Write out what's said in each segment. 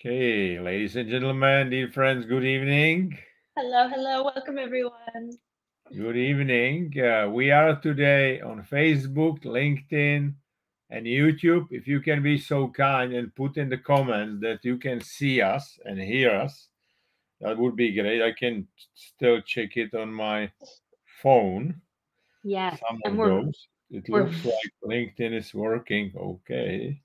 Okay, ladies and gentlemen, dear friends, good evening. Hello, hello. Welcome, everyone. Good evening. We are today on Facebook, LinkedIn, and YouTube. If you can be so kind and put in the comments that you can see us and hear us, that would be great. I can still check it on my phone. Yes, Some and of we're those. It we're looks like LinkedIn is working. Okay.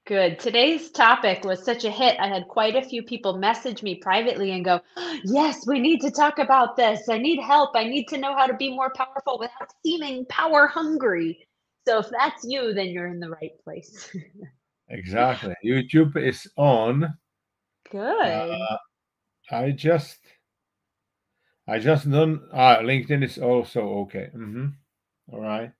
good. Today's topic was such a hit. I had quite a few people message me privately and go, "Yes, we need to talk about this. I need help. I need to know how to be more powerful without seeming power hungry." So if that's you, then you're in the right place. Exactly. YouTube is on. Good. Uh, I just I just don't. LinkedIn is also okay. All right.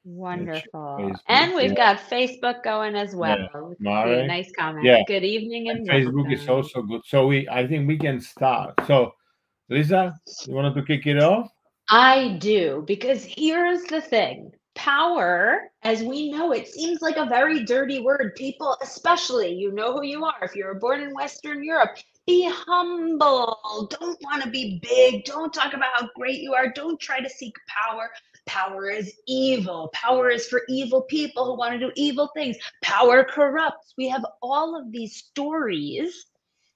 Let's check Wonderful. Facebook. And we've Yeah, got Facebook going as yeah. well. Let's see. Marek. Nice comment. Yeah, Good evening and and Facebook is welcome. also good. So I think we can start. So, Lisa, you wanted to kick it off? I do, because here's the thing. Power, as we know it, seems like a very dirty word. People, especially, you know who you are. If you were born in Western Europe, be humble. Don't want to be big. Don't talk about how great you are. Don't try to seek power. Power is evil. Power is for evil people who want to do evil things. Power corrupts. We have all of these stories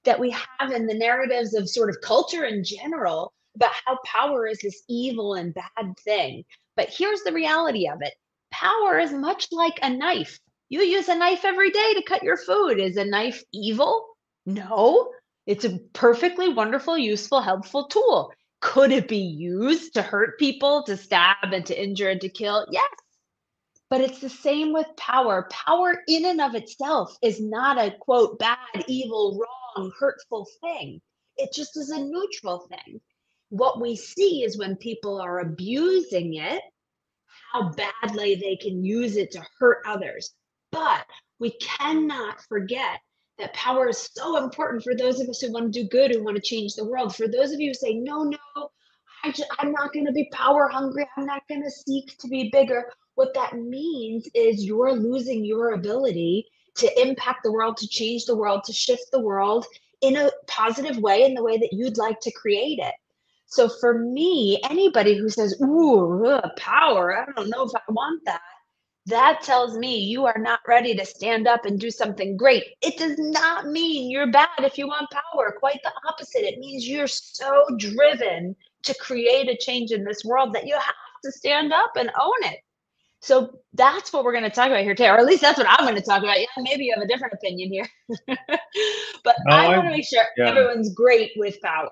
that we have in the narratives of sort of culture in general about how power is this evil and bad thing. But here's the reality of it: power is much like a knife. You use a knife every day to cut your food. Is a knife evil? No. It's a perfectly wonderful, useful, helpful tool. Could it be used to hurt people, to stab and to injure and to kill? Yes. But it's the same with power. Power in and of itself is not a quote, bad, evil, wrong, hurtful thing. It just is a neutral thing. What we see is when people are abusing it, how badly they can use it to hurt others. But we cannot forget that power is so important for those of us who want to do good, who want to change the world. For those of you who say, no, no, I'm not going to be power hungry. I'm not going to seek to be bigger. What that means is you're losing your ability to impact the world, to change the world, to shift the world in a positive way, in the way that you'd like to create it. So for me, anybody who says, ooh, power, I don't know if I want that, that tells me you are not ready to stand up and do something great. It does not mean you're bad if you want power. Quite the opposite. It means you're so driven to create a change in this world that you have to stand up and own it. So that's what we're going to talk about here today, or at least that's what I'm going to talk about. Yeah, maybe you have a different opinion here, but No, I want to make sure yeah. everyone's great with power.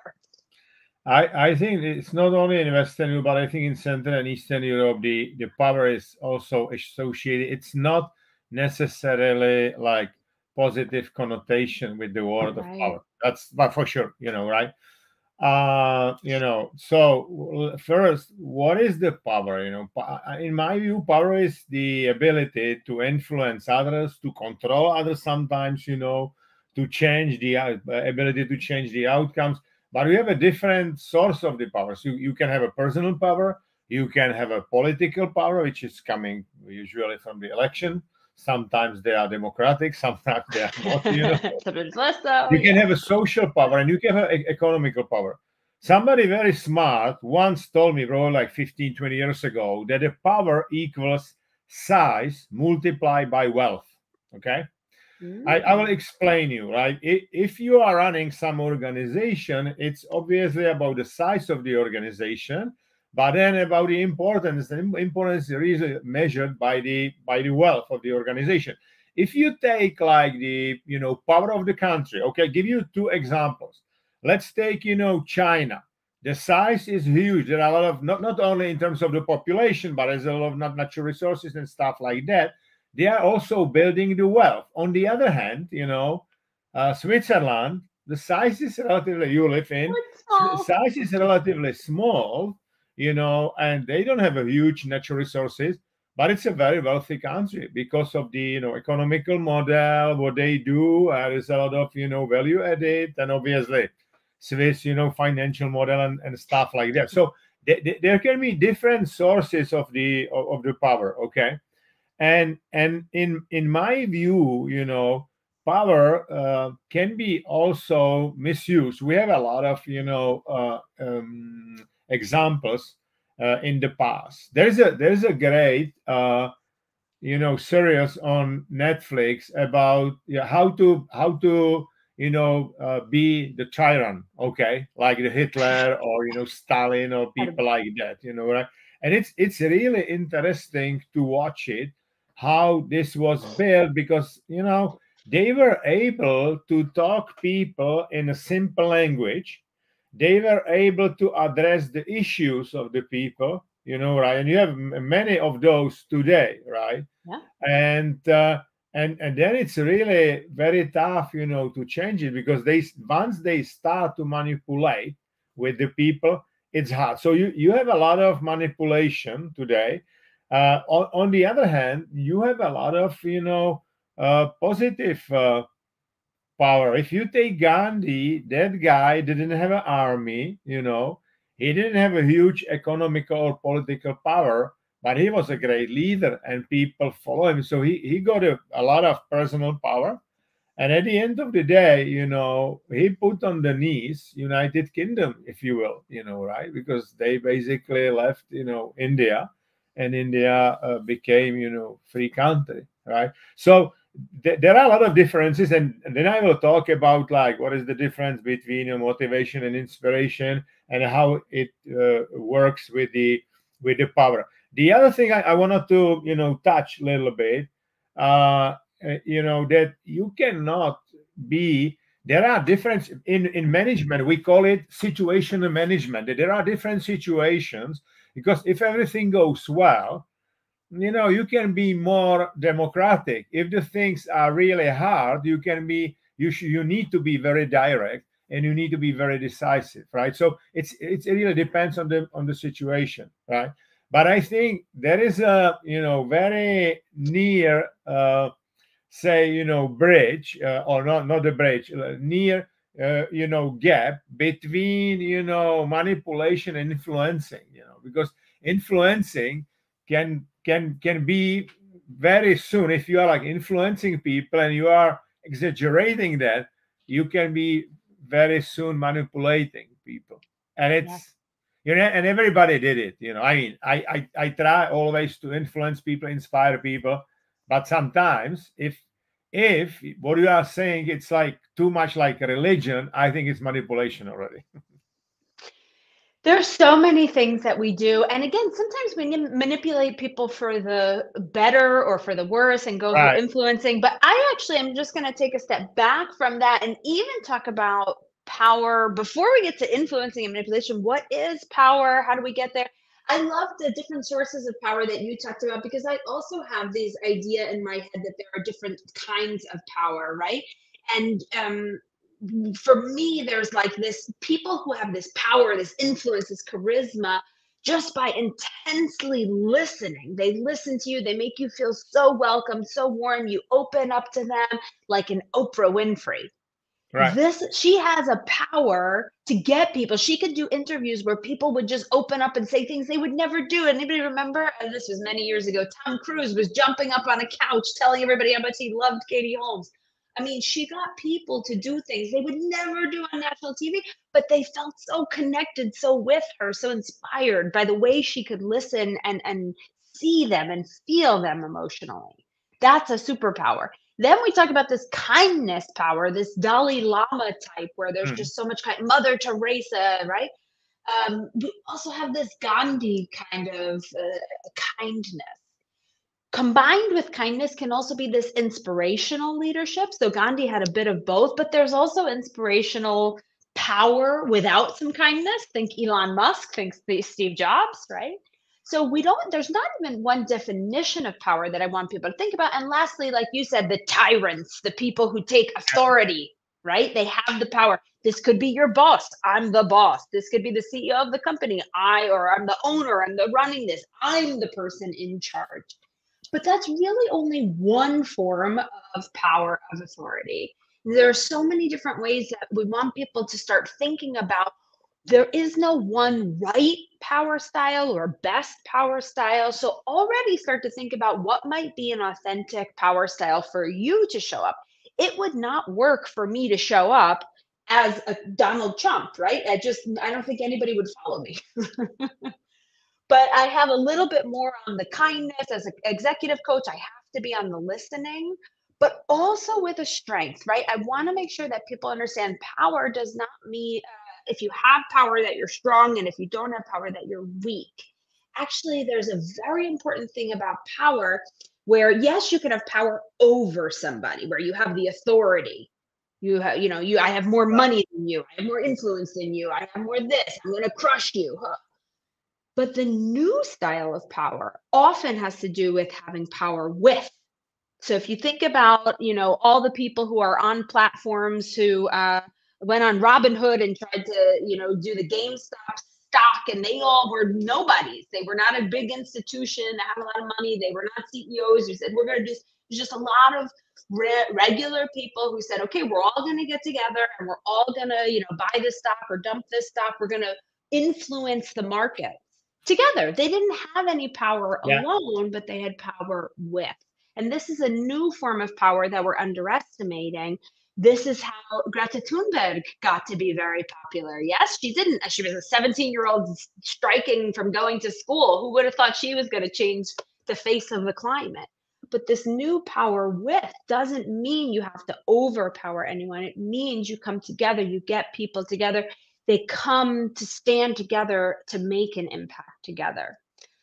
I think it's not only in Western Europe, but I think in Central and Eastern Europe, the power is also associated. It's not necessarily like positive connotation with the word of Right. power. That's but for sure, right? So first, what is the power? In my view, power is the ability to influence others, to control others sometimes, to change the ability to change the outcomes. But we have a different source of the power. So you can have a personal power, you can have a political power, which is coming usually from the election. Sometimes they are democratic, sometimes they are not. Sometimes less so, You can yeah. have a social power and you can have economical power. Somebody very smart once told me, bro, like 15, 20 years ago, that the power equals size multiplied by wealth. Okay. I will Mm. explain you, right? If you are running some organization, it's obviously about the size of the organization, but then about the importance. The importance is really measured by the wealth of the organization. If you take like the power of the country, okay, give you two examples. Let's take China. The size is huge. There are a lot of not only in terms of the population, but there's a lot of natural resources and stuff like that. They are also building the wealth. On the other hand, Switzerland, the size is relatively, you live in, It's small. size is relatively small, and they don't have a huge natural resources, but it's a very wealthy country because of the, economical model, what they do. There's a lot of, value added, and obviously Swiss, financial model and stuff like that. So there can be different sources of the power, okay? And in my view, power can be also misused. We have a lot of examples in the past. There's a great series on Netflix about how to be the tyrant, okay, like the Hitler or Stalin or people like that, right? And it's really interesting to watch it, how this was built, because they were able to talk people in a simple language. They were able to address the issues of the people, right? And you have many of those today, right? Yeah. And then it's really very tough, to change it, because once they start to manipulate with the people, it's hard. So you have a lot of manipulation today. On the other hand, you have a lot of positive power. If you take Gandhi, that guy didn't have an army, he didn't have a huge economical or political power, but he was a great leader and people follow him. So he got a lot of personal power. And at the end of the day, he put on the knees United Kingdom, if you will, right? Because they basically left, India, and India became, free country, right? So there are a lot of differences, and then I will talk about like what is the difference between motivation and inspiration, and how it works with the power. The other thing I wanted to touch a little bit, that you cannot be. There are different in management. We call it situational management. There are different situations, because if everything goes well, you can be more democratic. If the things are really hard, you need to be very direct, and you need to be very decisive, right? So it really depends on the situation, right? But I think there is a very near say bridge, or not the bridge, near gap between manipulation and influencing, because influencing can be very soon. If you are like influencing people and you are exaggerating that, you can be very soon manipulating people. And it's and everybody did it. I mean, I try always to influence people, inspire people, but sometimes if what you are saying, it's like too much like a religion, I think it's manipulation already. There's so many things that we do, and again, sometimes we manipulate people for the better or for the worse and go through Right. influencing, but I actually am just gonna take a step back from that and even talk about power before we get to influencing and manipulation. What is power? How do we get there? I love the different sources of power that you talked about, because I also have this idea in my head that there are different kinds of power, right? And for me, there's like this people who have this power, this influence, this charisma, just by intensely listening. They listen to you, they make you feel so welcome, so warm. You open up to them like an Oprah Winfrey. Right. She has a power to get people. She could do interviews where people would just open up and say things they would never do. Anybody remember? And this was many years ago. Tom Cruise was jumping up on a couch telling everybody how much he loved Katie Holmes. I mean, she got people to do things they would never do on national TV, but they felt so connected, so with her, so inspired by the way she could listen and see them and feel them emotionally. That's a superpower. Then we talk about this kindness power, this Dalai Lama type, where there's Mm. just so much Mother Teresa, right? We also have this Gandhi kind of kindness. Combined with kindness can also be this inspirational leadership. So Gandhi had a bit of both, but there's also inspirational power without some kindness. Think Elon Musk, think Steve Jobs, right? So there's not even one definition of power that I want people to think about. And lastly, like you said, the tyrants, the people who take authority, right? They have the power. This could be your boss. I'm the boss. This could be the CEO of the company. I'm the owner. I'm the running this. I'm the person in charge. But that's really only one form of power, of authority. There are so many different ways that we want people to start thinking about. There is no one right power style or best power style. So already start to think about what might be an authentic power style for you to show up. it would not work for me to show up as a Donald Trump, right? I don't think anybody would follow me. But I have a little bit more on the kindness as an executive coach. I have to be on the listening, but also with a strength, right? I want to make sure that people understand power does not mean if you have power that you're strong, and if you don't have power that you're weak. Actually, there's a very important thing about power where, yes, you can have power over somebody, where you have the authority. I have more money than you. I have more influence than you. I have more this. I'm going to crush you. Huh? But the new style of power often has to do with having power with. So if you think about, all the people who are on platforms who went on Robinhood and tried to, do the GameStop stock, and they all were nobodies. They were not a big institution that had a lot of money. They were not CEOs who said, we're going to do. There's just a lot of regular people who said, okay, we're all going to get together and we're all going to, buy this stock or dump this stock. We're going to influence the market together. They didn't have any power Yeah. alone, but they had power with. And this is a new form of power that we're underestimating. This is how Greta Thunberg got to be very popular. Yes, she didn't. She was a 17-year-old striking from going to school. Who would have thought she was going to change the face of the climate? But this new power with doesn't mean you have to overpower anyone. It means you come together, you get people together. They come to stand together to make an impact together.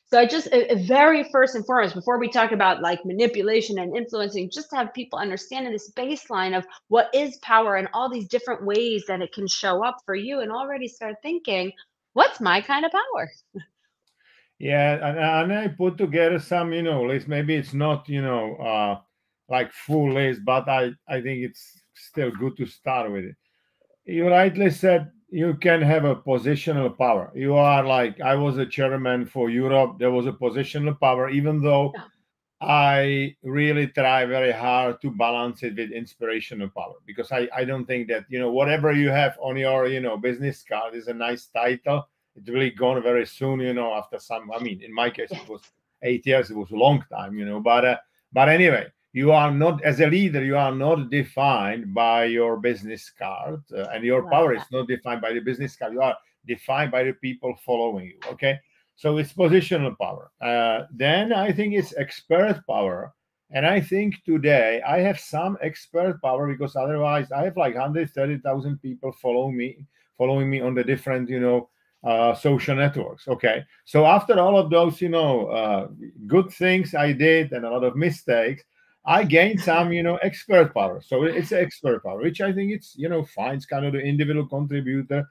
So I just, very first and foremost, before we talk about like manipulation and influencing, just to have people understanding this baseline of what is power and all these different ways that it can show up for you, and already start thinking, what's my kind of power? Yeah, and I put together some, list. Maybe it's not, like full list, but I think it's still good to start with it. You rightly said you can have a positional power. You are like, I was a chairman for Europe. There was a positional power, even though Yeah. I really try very hard to balance it with inspirational power, because I don't think that, whatever you have on your, business card is a nice title. It's really gone very soon, after some, in my case, Yes. it was 8 years. It was a long time, but anyway, you are not, as a leader, you are not defined by your business card, and your Love power is that. not defined by the business card. You are defined by the people following you. Okay. So it's positional power. Then I think it's expert power. And I think today I have some expert power, because otherwise I have like 130,000 people following me on the different, social networks. Okay. So after all of those, good things I did and a lot of mistakes, I gained some, expert power. So it's expert power, which I think it's, fine. It's kind of the individual contributor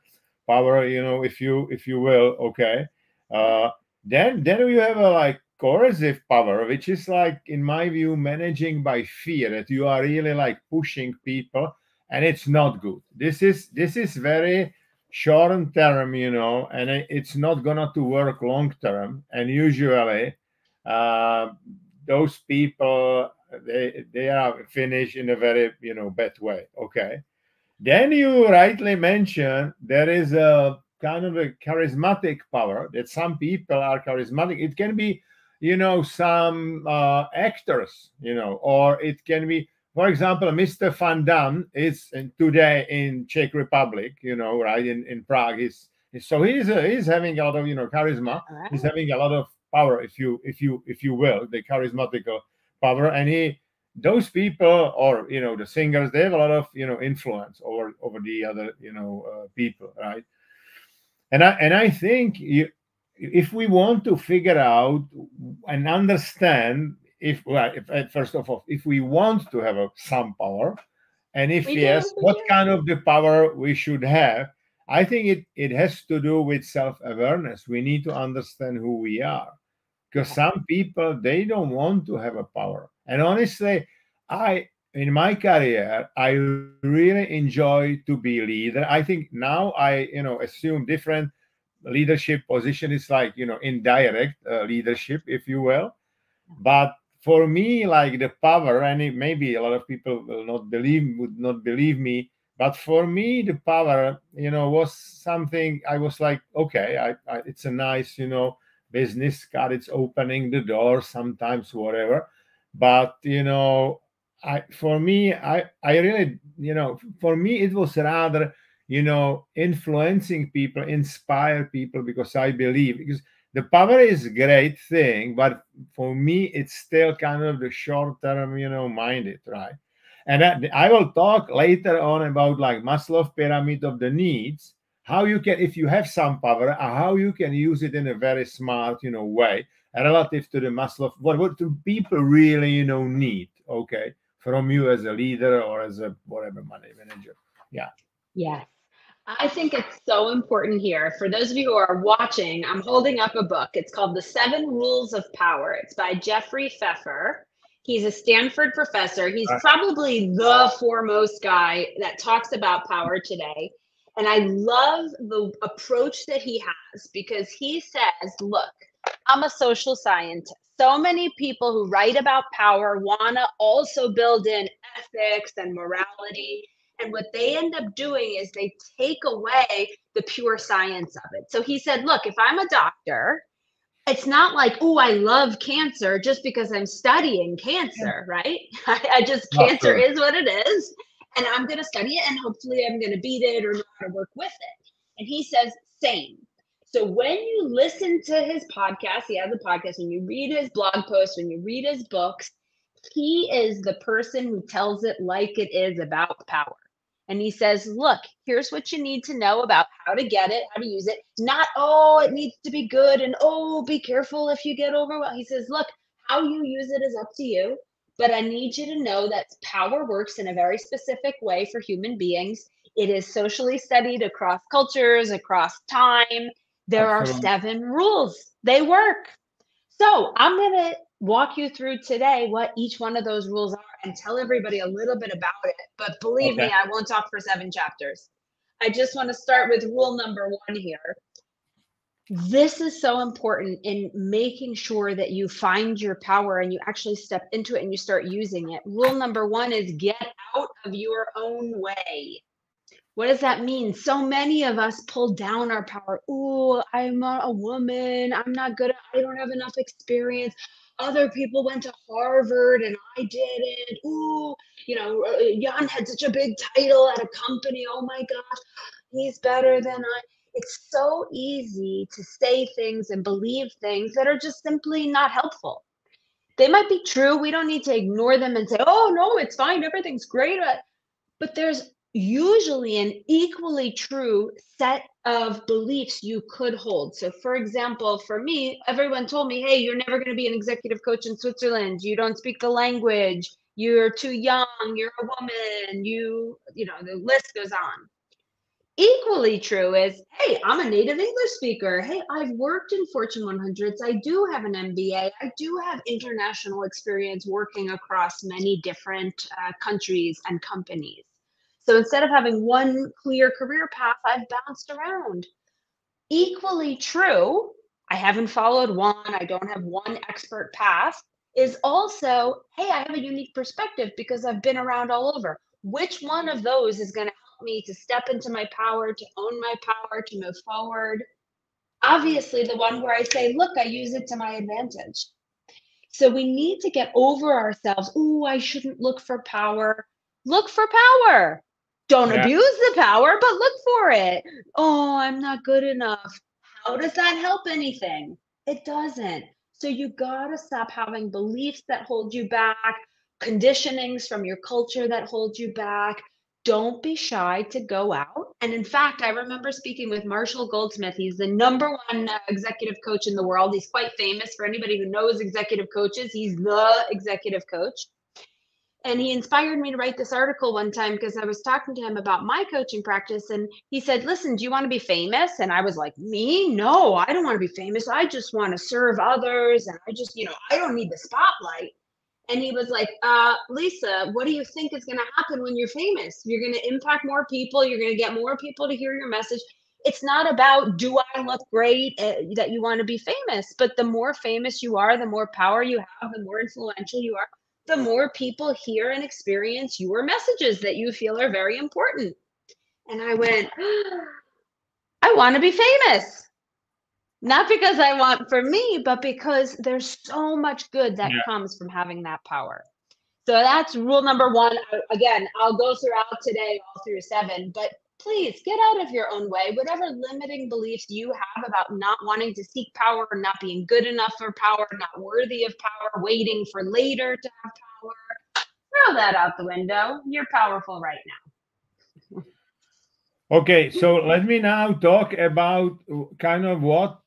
power, if you will. Okay. Uh, then we have a like coercive power, which is like, in my view, managing by fear, that you are really like pushing people, and it's not good. This is very short term, and it's not gonna to work long term. And usually, uh, those people, they are finished in a very, bad way. Okay. Then you rightly mentioned there is a kind of a charismatic power, that some people are charismatic. It can be, some actors, or it can be, for example, Mr. Van Damme is today in Czech Republic, right, in Prague. So he's having a lot of, charisma. All right. He's having a lot of power, if you will, the charismatic power. And those people, or the singers, they have a lot of influence over the other people, right? And I think if we want to figure out and understand, if first of all, if we want to have some power, and if We yes, do. what kind of the power we should have, I think it has to do with self-awareness. We need to understand who we are, because some people, they don't want to have a power. And honestly, in my career, I really enjoy to be leader. I think now I assume different leadership position. Is like indirect leadership, if you will. But for me, like the power, and maybe a lot of people would not believe me, but for me, the power, was something I was like, okay, it's a nice, business card. It's opening the door sometimes, whatever. But for me, I really, for me, it was rather, influencing people, inspire people, because I believe, because the power is a great thing, but for me, it's still kind of the short term, minded, right? And I will talk later on about like Maslow pyramid of the needs, how you can, if you have some power, how you can use it in a very smart, way relative to the Maslow, what do people really, need, okay, from you as a leader or as a whatever money manager. Yeah. Yes. I think it's so important here. For those of you who are watching, I'm holding up a book. It's called The 7 Rules of Power. It's by Jeffrey Pfeffer. He's a Stanford professor. He's probably the foremost guy that talks about power today. And I love the approach that he has, because he says, look, I'm a social scientist. So many people who write about power want to also build in ethics and morality. And what they end up doing is they take away the pure science of it. So he said, look, if I'm a doctor, it's not like, oh, I love cancer just because I'm studying cancer, right? I just, cancer Absolutely. is what it is. And I'm going to study it, and hopefully I'm going to beat it or know how to work with it. And he says, same. So when you listen to his podcast, he has a podcast, when you read his blog posts, when you read his books, he is the person who tells it like it is about power. And he says, look, here's what you need to know about how to get it, how to use it. Not, oh, it needs to be good, and oh, be careful if you get overwhelmed. He says, look, how you use it is up to you. But I need you to know that power works in a very specific way for human beings. It is socially studied across cultures, across time. There are Absolutely. 7 rules. They work. So I'm going to walk you through today what each one of those rules are and tell everybody a little bit about it. But believe Okay. me, I won't talk for 7 chapters. I just want to start with rule number 1 here. This is so important in making sure that you find your power and you actually step into it and you start using it. Rule number 1 is get out of your own way. What does that mean? So many of us pull down our power. Ooh, I'm a woman. I'm not good. I don't have enough experience. Other people went to Harvard and I didn't. Ooh, Jan had such a big title at a company. Oh my gosh, he's better than I. It's so easy to say things and believe things that are just simply not helpful. They might be true. We don't need to ignore them and say, oh, no, it's fine. Everything's great. But there's usually an equally true set of beliefs you could hold. So, for example, for me, everyone told me, hey, you're never going to be an executive coach in Switzerland. You don't speak the language. You're too young. You're a woman. The list goes on. Equally true is, hey, I'm a native English speaker. Hey, I've worked in Fortune 100s. I do have an MBA. I do have international experience working across many different countries and companies. So instead of having one clear career path, I've bounced around. Equally true, I haven't followed one, I don't have one expert path, is also, hey, I have a unique perspective because I've been around all over. Which one of those is going to help me to step into my power, to own my power, to move forward? Obviously, the one where I say, look, I use it to my advantage. So we need to get over ourselves. Ooh, I shouldn't look for power. Look for power. Don't Yeah. abuse the power, but look for it. Oh, I'm not good enough. How does that help anything? It doesn't. So you got to stop having beliefs that hold you back, conditionings from your culture that hold you back. Don't be shy to go out. And in fact, I remember speaking with Marshall Goldsmith. He's the #1 executive coach in the world. He's quite famous. For anybody who knows executive coaches, he's the executive coach. And he inspired me to write this article one time because I was talking to him about my coaching practice. And he said, listen, do you want to be famous? And I was like, me? No, I don't want to be famous. I just want to serve others. And I just, I don't need the spotlight. And he was like, Lisa, what do you think is going to happen when you're famous? You're going to impact more people. You're going to get more people to hear your message. It's not about, do I look great, that you want to be famous. But the more famous you are, the more power you have, the more influential you are, the more people hear and experience your messages that you feel are very important. And I went, I want to be famous. Not because I want for me, but because there's so much good that comes from having that power. So that's rule number one. Again, I'll go throughout today, all through 7, but please get out of your own way. Whatever limiting beliefs you have about not wanting to seek power, not being good enough for power, not worthy of power, waiting for later to have power, throw that out the window. You're powerful right now. Okay, so let me now talk about kind of what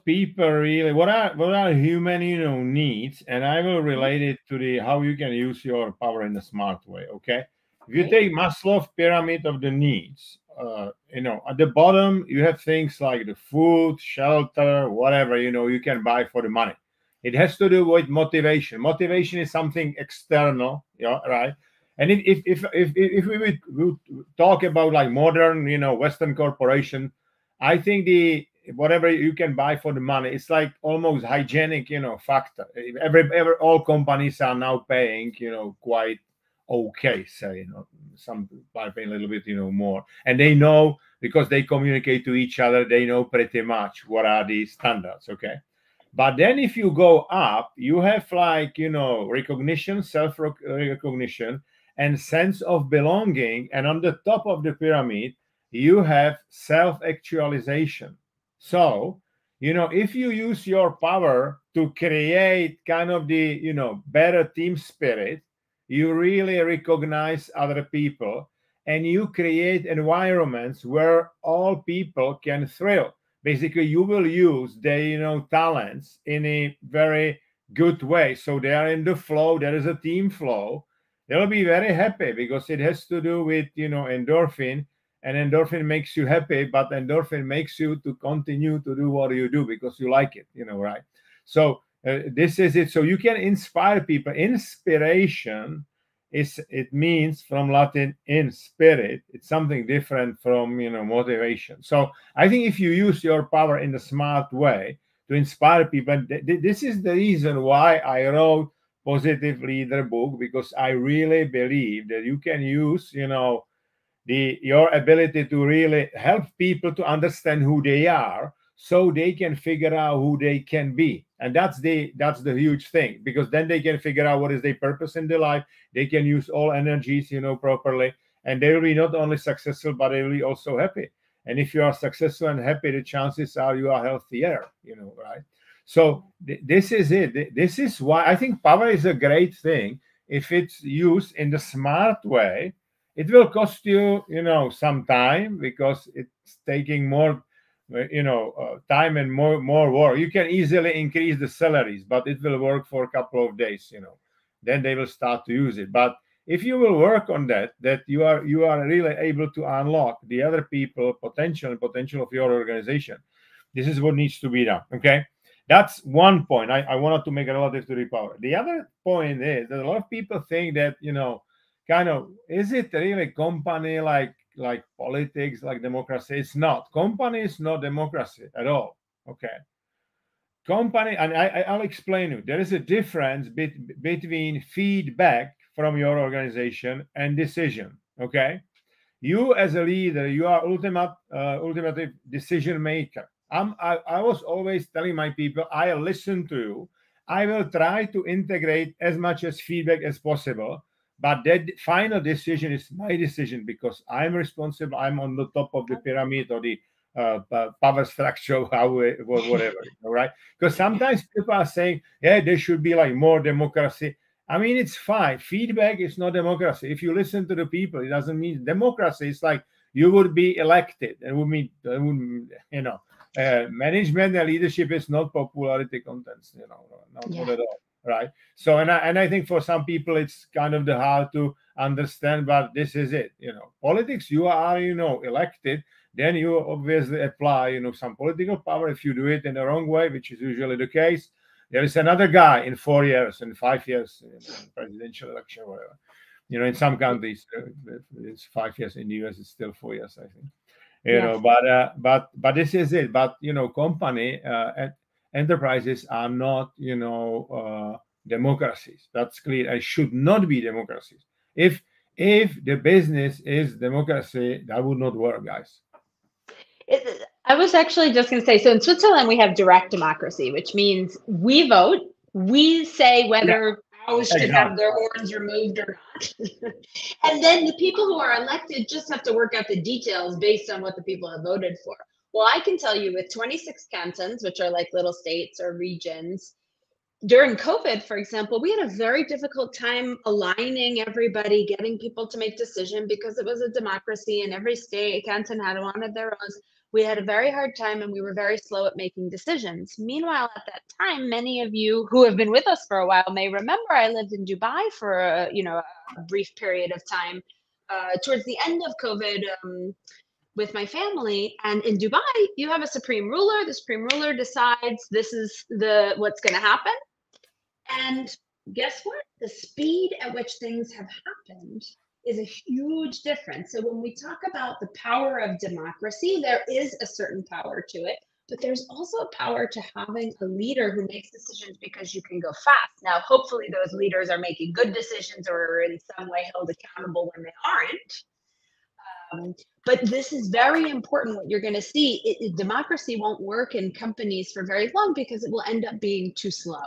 people really, what are human needs, and I will relate it to the how you can use your power in a smart way. Okay, if you take Maslow's pyramid of the needs, at the bottom you have things like the food, shelter, whatever you can buy for the money. It has to do with motivation. Motivation is something external, right? And if we would talk about like modern, Western corporation, I think the whatever you can buy for the money, it's like almost hygienic, factor. All companies are now paying, quite okay, say, some are paying a little bit, more, and they know because they communicate to each other, they know pretty much what are the standards, okay. But then if you go up, you have like, recognition, self-recognition, and sense of belonging. And on the top of the pyramid, you have self-actualization. So, if you use your power to create kind of the, better team spirit, you really recognize other people and you create environments where all people can thrill. Basically, you will use their, talents in a very good way. So they are in the flow. There is a team flow. They'll be very happy because it has to do with, endorphin, and endorphin makes you happy, but endorphin makes you to continue to do what you do because you like it, right? So this is it. So you can inspire people. Inspiration it means from Latin in spirit. It's something different from, motivation. So I think if you use your power in a smart way to inspire people, this is the reason why I wrote Positive Leader book, because I really believe that you can use, your ability to really help people to understand who they are so they can figure out who they can be. And that's the huge thing, because then they can figure out what is their purpose in their life. They can use all energies, properly, and they will be not only successful, but they will be also happy. And if you are successful and happy, the chances are you are healthier, right? So this is it. This is why I think power is a great thing. If it's used in the smart way, it will cost you, some time, because it's taking more, time and more work. You can easily increase the salaries, but it will work for a couple of days, then they will start to use it. But if you will work on that you are really able to unlock the other people potential of your organization. This is what needs to be done. Okay. That's one point I wanted to make relative to the power. The other point is that a lot of people think that, kind of, is it really company like politics, like democracy? It's not. Company is not democracy at all. Okay. Company, and I'll explain you. There is a difference between feedback from your organization and decision. Okay. You as a leader, you are ultimate decision maker. I was always telling my people, I listen to you. I will try to integrate as much as feedback as possible. But that final decision is my decision, because I'm responsible. I'm on the top of the pyramid or the power structure, whatever, right? Because sometimes people are saying, yeah, there should be like more democracy. I mean, it's fine. Feedback is not democracy. If you listen to the people, it doesn't mean democracy. It's like you would be elected, and would mean, management and leadership is not popularity contest, not at all, right? So, and I think for some people it's kind of hard to understand, but this is it. Politics, you are, elected, then you obviously apply, some political power. If you do it in the wrong way, which is usually the case, there is another guy in 4 years, in 5 years, in presidential election, whatever. In some countries, it's 5 years. In the US, it's still 4 years, I think. But this is it. But company enterprises are not democracies. That's clear. It should not be democracies. If the business is democracy, that would not work, guys. I was actually just going to say, so in Switzerland we have direct democracy, which means we vote, we say whether cows should have their horns removed or not. And then the people who are elected just have to work out the details based on what the people have voted for. Well, I can tell you with 26 cantons, which are like little states or regions, during COVID, for example, we had a very difficult time aligning everybody, getting people to make decisions because it was a democracy and every state, canton had wanted their own. We had a very hard time and we were very slow at making decisions. Meanwhile, at that time, many of you who have been with us for a while may remember I lived in Dubai for a brief period of time towards the end of COVID. With my family, and in Dubai, you have a supreme ruler. The supreme ruler decides this is what's going to happen. And guess what? The speed at which things have happened is a huge difference. So when we talk about the power of democracy, there is a certain power to it, but there's also a power to having a leader who makes decisions because you can go fast. Now, hopefully those leaders are making good decisions or are in some way held accountable when they aren't. But this is very important. What you're going to see, democracy won't work in companies for very long because it will end up being too slow.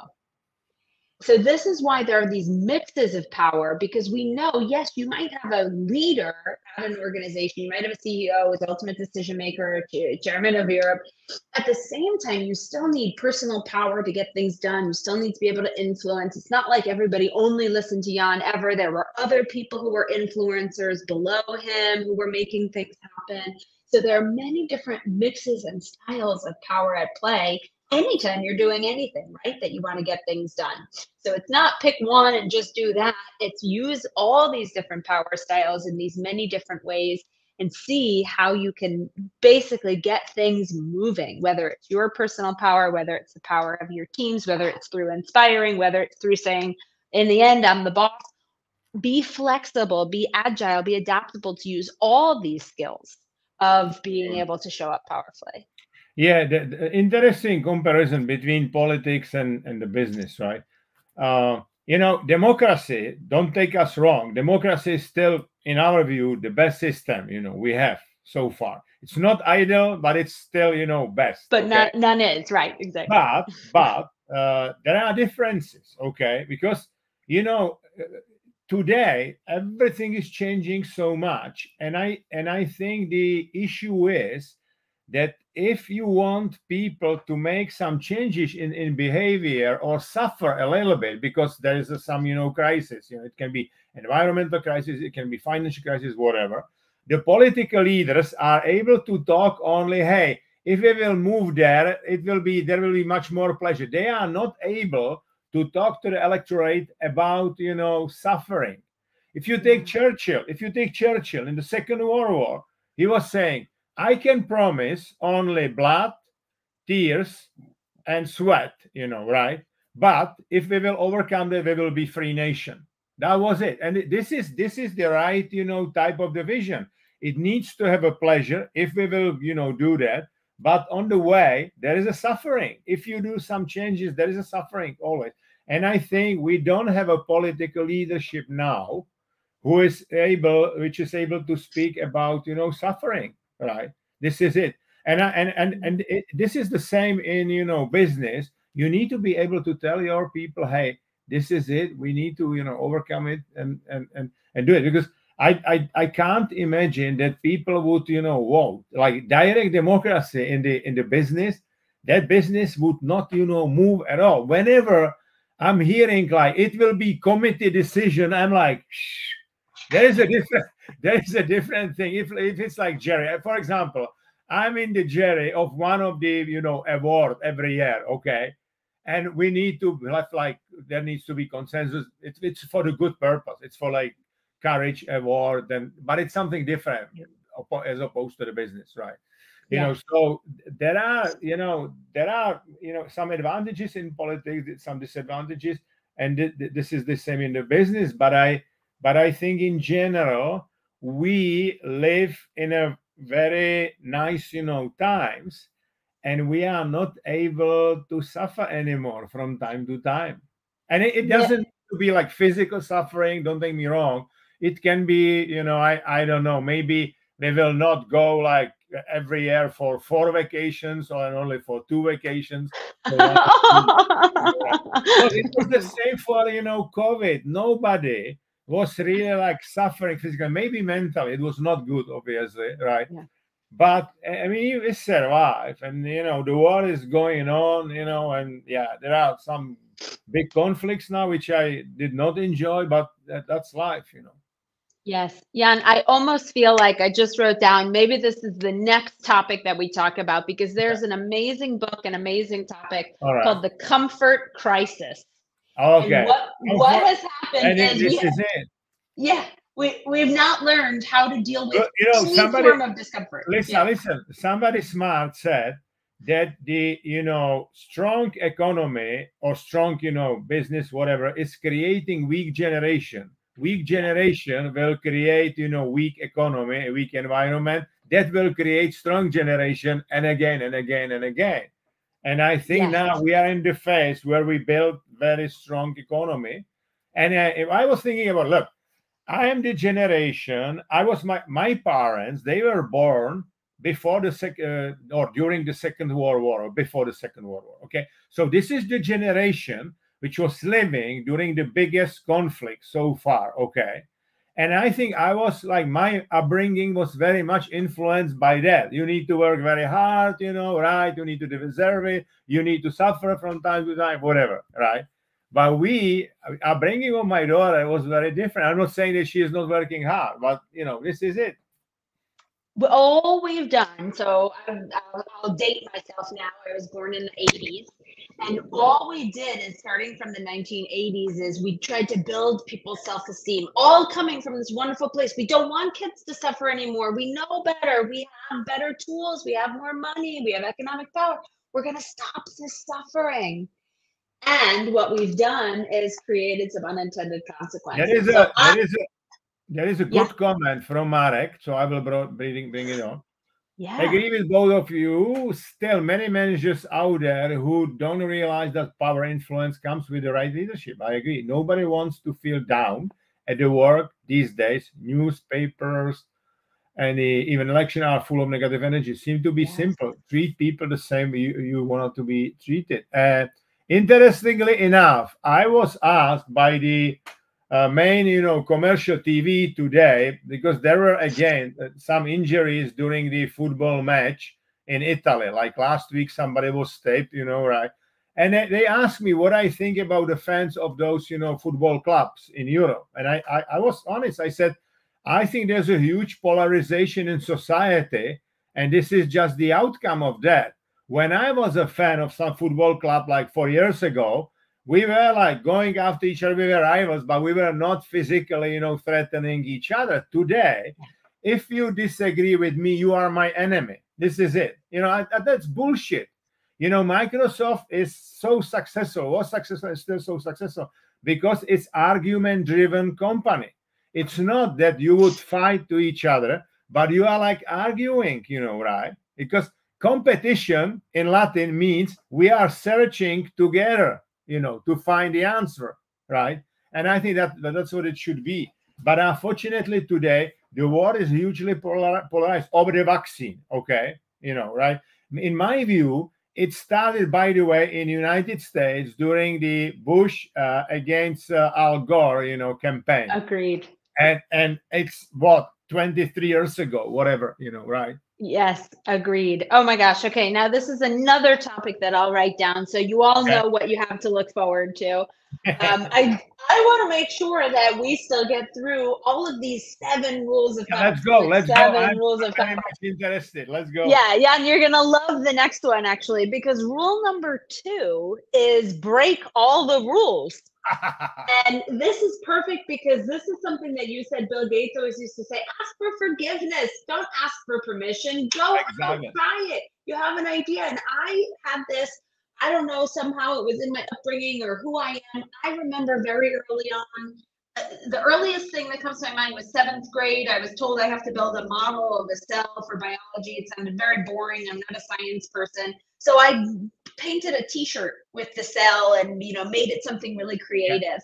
So this is why there are these mixes of power, because we know, yes, you might have a leader at an organization, you might have a CEO as ultimate decision maker, chairman of Europe. At the same time, you still need personal power to get things done. You still need to be able to influence. It's not like everybody only listened to Jan ever. There were other people who were influencers below him who were making things happen. So there are many different mixes and styles of power at play anytime you're doing anything, right, that you want to get things done. So it's not pick one and just do that. It's use all these different power styles in these many different ways and see how you can basically get things moving, whether it's your personal power, whether it's the power of your teams, whether it's through inspiring, whether it's through saying, in the end, I'm the boss. Be flexible, be agile, be adaptable to use all these skills of being able to show up powerfully. Yeah, the interesting comparison between politics and the business, right? Democracy, don't take us wrong, democracy is still, in our view, the best system, we have so far. It's not ideal, but it's still, best. But okay? none is, right, exactly. But there are differences, okay? Because, today, everything is changing so much. And I think the issue is that if you want people to make some changes in behavior or suffer a little bit because there is some crisis, it can be environmental crisis, it can be financial crisis, whatever, the political leaders are able to talk only, hey, if we will move there, there will be much more pleasure. They are not able to talk to the electorate about suffering. If you take Churchill in the Second World War, he was saying, I can promise only blood, tears, and sweat, right? But if we will overcome that, we will be free nation. That was it. And this is the right, type of division. It needs to have a pleasure if we will, do that. But on the way, there is a suffering. If you do some changes, there is a suffering always. And I think we don't have a political leadership now which is able to speak about, suffering. Right, this is it, and this is the same in business. You need to be able to tell your people, hey, this is it. We need to overcome it and do it, because I can't imagine that people would vote like direct democracy in the business. That business would not move at all. Whenever I'm hearing like it will be committee decision, I'm like, shh. There is a different thing. If it's like jury, for example, I'm in the jury of one of the award every year, okay, and we need to like there needs to be consensus. It's for the good purpose. It's for like courage award, but it's something different as opposed to the business, right? So there are some advantages in politics, some disadvantages, and this is the same in the business. But I think in general, we live in a very nice, times, and we are not able to suffer anymore from time to time. And it doesn't need to be like physical suffering. Don't take me wrong. It can be, I don't know, maybe they will not go like every year for 4 vacations or only for 2 vacations. So but it was the same for, COVID. Nobody was really like suffering physically, maybe mentally. It was not good, obviously, right? Yeah. But I mean, we survive, and the war is going on, and yeah, there are some big conflicts now, which I did not enjoy, but that's life. Yes. Yeah. And I almost feel like I just wrote down maybe this is the next topic that we talk about because there's an amazing book, an amazing topic All right. called The Comfort Crisis. Okay. And what has happened is this is it. Yeah, we've not learned how to deal with any form of discomfort. Listen. Somebody smart said that the strong economy or strong business, whatever, is creating weak generation. Weak generation will create weak economy, a weak environment that will create strong generation, and again and again and again. And I think now we are in the phase where we build very strong economy. And if I was thinking about, look, I am the generation. I was my parents. They were born before the second or during the Second World War or before the Second World War. Okay, so this is the generation which was living during the biggest conflict so far. Okay, and I think I was like my upbringing was very much influenced by that. You need to work very hard, right? You need to deserve it. You need to suffer from time to time, whatever, right? But upbringing of my daughter was very different. I'm not saying that she is not working hard, but this is it. All we've done, so I'll date myself now. I was born in the 80s. And all we did is starting from the 1980s is we tried to build people's self-esteem, all coming from this wonderful place. We don't want kids to suffer anymore. We know better. We have better tools. We have more money. We have economic power. We're going to stop this suffering. And what we've done is created some unintended consequences. There is a good comment from Marek, so I will bring it on. Yeah. I agree with both of you. Still, many managers out there who don't realize that power influence comes with the right leadership. I agree. Nobody wants to feel down at the work these days. Newspapers and even election are full of negative energy. Seem to be simple. Treat people the same you want to be treated. Interestingly enough, I was asked by the main commercial TV today, because there were again some injuries during the football match in Italy. Like last week, somebody was stabbed, right? And they asked me what I think about the fans of those football clubs in Europe. And I was honest. I said, I think there's a huge polarization in society, and this is just the outcome of that. When I was a fan of some football club like 4 years ago, we were like going after each other. We were rivals, but we were not physically, threatening each other. Today, if you disagree with me, you are my enemy. This is it. That's bullshit. Microsoft is so successful, was successful, and still so successful because it's argument-driven company. It's not that you would fight to each other, but you are like arguing, right? Because competition in Latin means we are searching together, to find the answer, right? And I think that's what it should be. But unfortunately today, the war is hugely polarized over the vaccine, okay? Right? In my view, it started, by the way, in the United States during the Bush against Al Gore, campaign. Agreed. And it's 23 years ago, whatever, right? Yes, agreed. Oh my gosh. Okay, now this is another topic that I'll write down so you all know what you have to look forward to. I want to make sure that we still get through all of these 7 rules of thumb. Let's go. I'm rules of very much interested. Let's go. Yeah, and you're gonna love the next one actually, because rule number 2 is break all the rules. And this is perfect because this is something that you said Bill Gates always used to say, ask for forgiveness. Don't ask for permission. Go out, try it. You have an idea. And I had this, I don't know, somehow it was in my upbringing or who I am. I remember very early on, the earliest thing that comes to my mind was 7th grade. I was told I have to build a model of a cell for biology. It sounded very boring. I'm not a science person. So I painted a t-shirt with the cell and made it something really creative.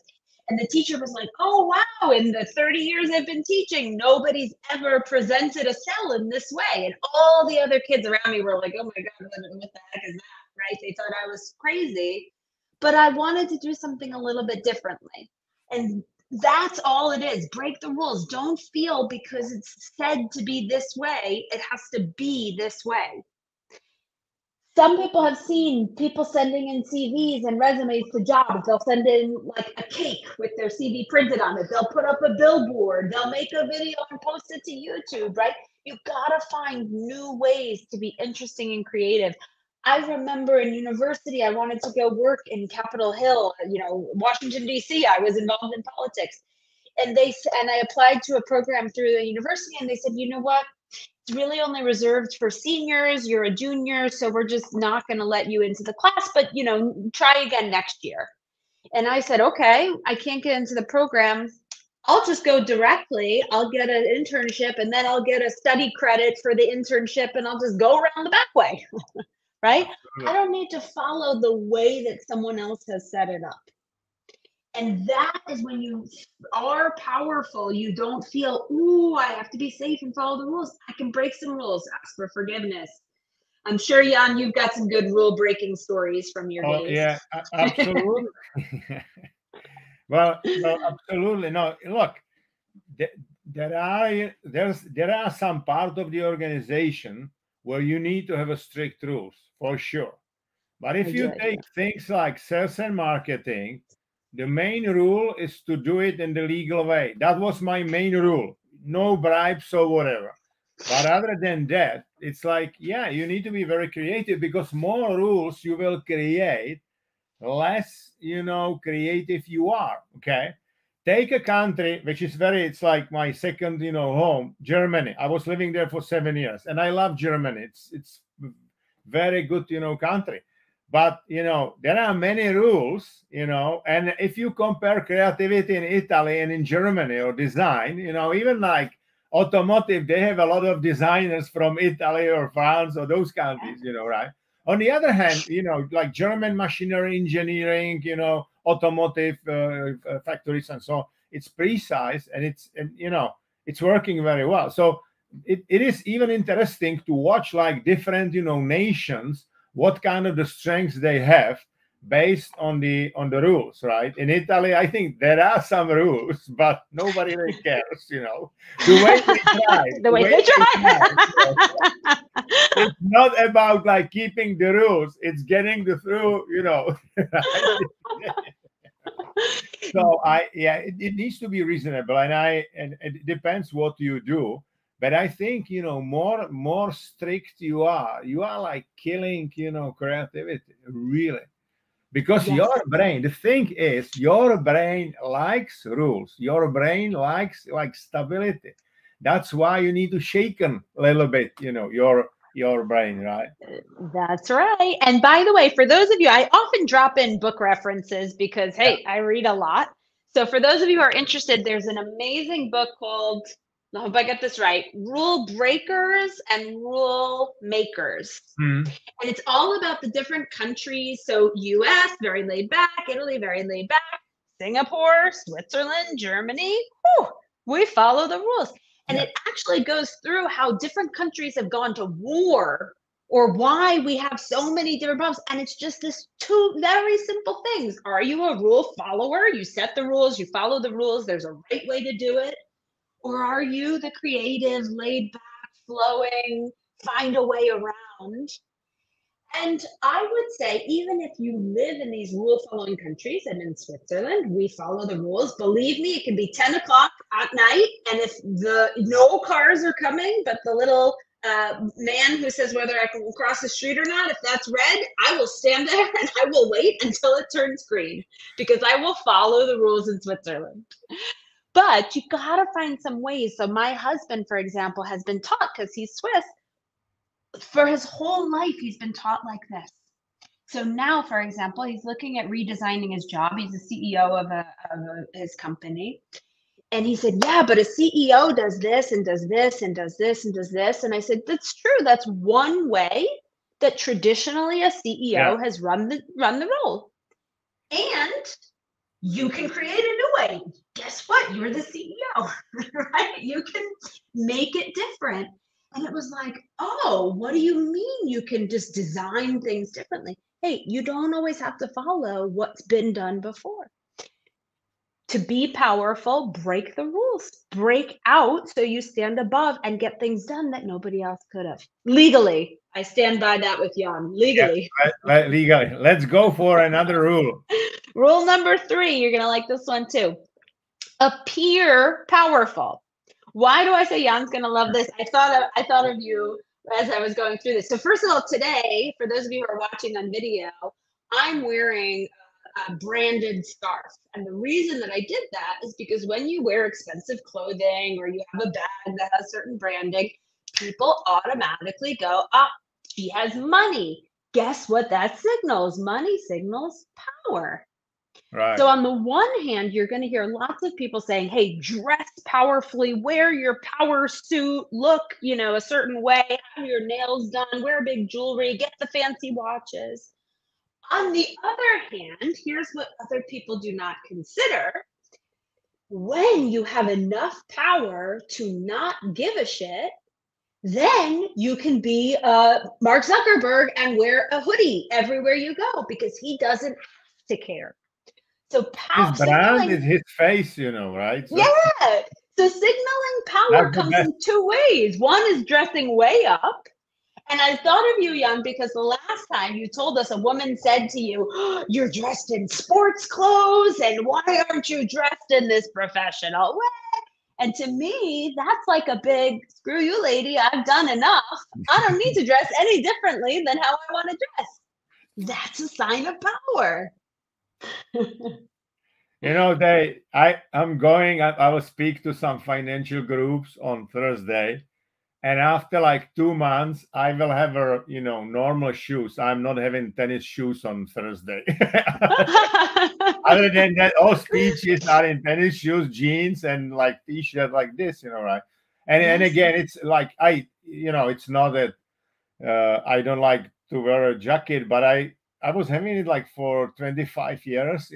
And the teacher was like, oh, wow, in the 30 years I've been teaching, nobody's ever presented a cell in this way. And all the other kids around me were like, oh my God, what the heck is that, right? They thought I was crazy. But I wanted to do something a little bit differently. And that's all it is. Break the rules. Don't feel because it's said to be this way, it has to be this way. Some people have seen people sending in CVs and resumes to jobs. They'll send in like a cake with their CV printed on it. They'll put up a billboard. They'll make a video and post it to YouTube, right? You gotta find new ways to be interesting and creative. I remember in university, I wanted to go work in Capitol Hill, Washington, D.C. I was involved in politics. And I applied to a program through the university, and they said, you know what? It's really only reserved for seniors. You're a junior, so we're just not going to let you into the class, but try again next year. And I said, okay, I can't get into the program. I'll just go directly. I'll get an internship, and then I'll get a study credit for the internship, and I'll just go around the back way. Right? I don't need to follow the way that someone else has set it up. And that is when you are powerful. You don't feel, ooh, I have to be safe and follow the rules. I can break some rules, ask for forgiveness. I'm sure, Jan, you've got some good rule breaking stories from your days. Yeah, absolutely. well, absolutely. No, look, there are some part of the organization where you need to have a strict rules for sure. But if you take things like sales and marketing, the main rule is to do it in the legal way. That was my main rule. No bribes or whatever. But other than that, it's like, yeah, you need to be very creative, because more rules you will create, less, creative you are. Okay. Take a country which is it's like my second, home, Germany. I was living there for 7 years and I love Germany. It's very good, country. But, there are many rules, and if you compare creativity in Italy and in Germany or design, even like automotive, they have a lot of designers from Italy or France or those countries, right? On the other hand, like German machinery engineering, automotive factories and so on, it's precise and it's working very well. So it is even interesting to watch like different, nations, what kind of the strengths they have based on the rules, right? In Italy, I think there are some rules, but nobody really cares, The way they try. It's not about like keeping the rules; it's getting the through, So it needs to be reasonable, and it depends what you do. But I think, more strict you are like killing, creativity, really. Because your brain, the thing is, your brain likes rules. Your brain likes like stability. That's why you need to shake them a little bit, your brain, right? That's right. And by the way, for those of you, I often drop in book references because, hey, I read a lot. So for those of you who are interested, there's an amazing book called, I hope I get this right, Rule Breakers and Rule Makers. And it's all about the different countries. So US, very laid back, Italy, very laid back, Singapore, Switzerland, Germany, we follow the rules. And it actually goes through how different countries have gone to war or why we have so many different problems. And it's just this two very simple things. Are you a rule follower? You set the rules, you follow the rules. There's a right way to do it. Or are you the creative, laid back, flowing, find a way around? And I would say, even if you live in these rule-following countries, and in Switzerland, we follow the rules. Believe me, it can be 10 o'clock at night, and if no cars are coming, but the little man who says whether I can cross the street or not, if that's red, I will stand there and I will wait until it turns green, because I will follow the rules in Switzerland. But you gotta find some ways. So my husband, for example, has been taught, because he's Swiss, for his whole life, he's been taught like this. So now, for example, he's looking at redesigning his job. He's the CEO of his company. And he said, yeah, but a CEO does this and does this and does this and does this. And I said, that's true. That's one way that traditionally a CEO has run the role. And You can create a new way. Guess what? You're the CEO, right? You can make it different. And it was like, oh, what do you mean you can just design things differently? Hey, you don't always have to follow what's been done before. To be powerful, break the rules, break out so you stand above and get things done that nobody else could have. Legally, I stand by that with Jan. Legally. Legally. Let's go for another rule. Rule number 3, you're going to like this one too. Appear powerful. Why do I say Jan's going to love this? I thought of you as I was going through this. So first of all, today, for those of you who are watching on video, I'm wearing a branded scarf. And the reason that I did that is because when you wear expensive clothing or you have a bag that has certain branding, people automatically go, ah, she has money. Guess what that signals? Money signals power. Right. So on the one hand, you're going to hear lots of people saying, hey, dress powerfully, wear your power suit, look, a certain way, have your nails done, wear big jewelry, get the fancy watches. On the other hand, here's what other people do not consider. When you have enough power to not give a shit, then you can be Mark Zuckerberg and wear a hoodie everywhere you go because he doesn't have to care. So his brand is his face, right? So, yeah. So signaling power comes in 2 ways. One is dressing way up. And I thought of you, Jan, because the last time you told us a woman said to you, oh, you're dressed in sports clothes, and why aren't you dressed in this professional way? And to me, that's like a big, screw you, lady, I've done enough. I don't need to dress any differently than how I want to dress. That's a sign of power. I will speak to some financial groups on Thursday. And after like 2 months, I will have normal shoes. I'm not having tennis shoes on Thursday. Other than that, all speeches are in tennis shoes, jeans, and like t-shirt like this, right? And again, it's like it's not that I don't like to wear a jacket, but I was having it like for 25 years,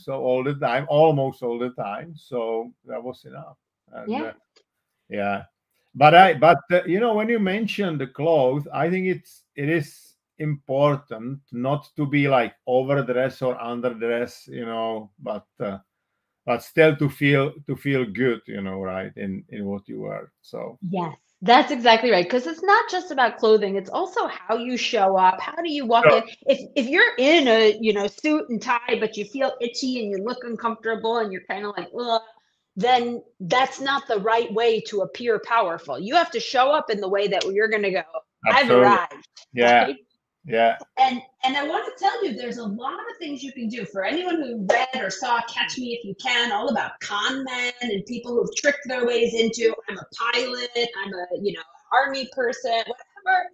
so all the time, almost all the time. So that was enough. And, yeah. But when you mention the clothes, I think it is important not to be like overdress or underdress, but still to feel good, right, in what you wear. So yes, that's exactly right. Because it's not just about clothing; it's also how you show up. How do you walk in? If you're in a suit and tie, but you feel itchy and you look uncomfortable and you're kind of like, ugh, then that's not the right way to appear powerful. You have to show up in the way that you're going to go, I've arrived. Yeah. Right? Yeah. And I want to tell you, there's a lot of things you can do. For anyone who read or saw Catch Me If You Can, all about con men and people who've tricked their ways into, I'm a pilot, I'm a, army person, whatever.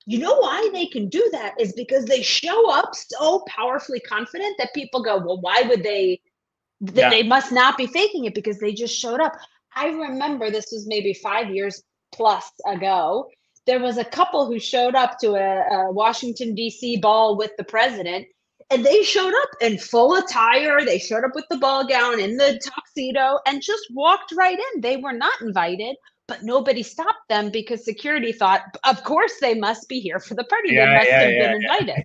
You know why they can do that is because they show up so powerfully confident that people go, well, why would they must not be faking it because they just showed up. I remember this was maybe 5 years plus ago. There was a couple who showed up to a Washington, D.C. ball with the president, and they showed up in full attire. They showed up with the ball gown in the tuxedo and just walked right in. They were not invited, but nobody stopped them because security thought, of course, they must be here for the party. They must have been invited.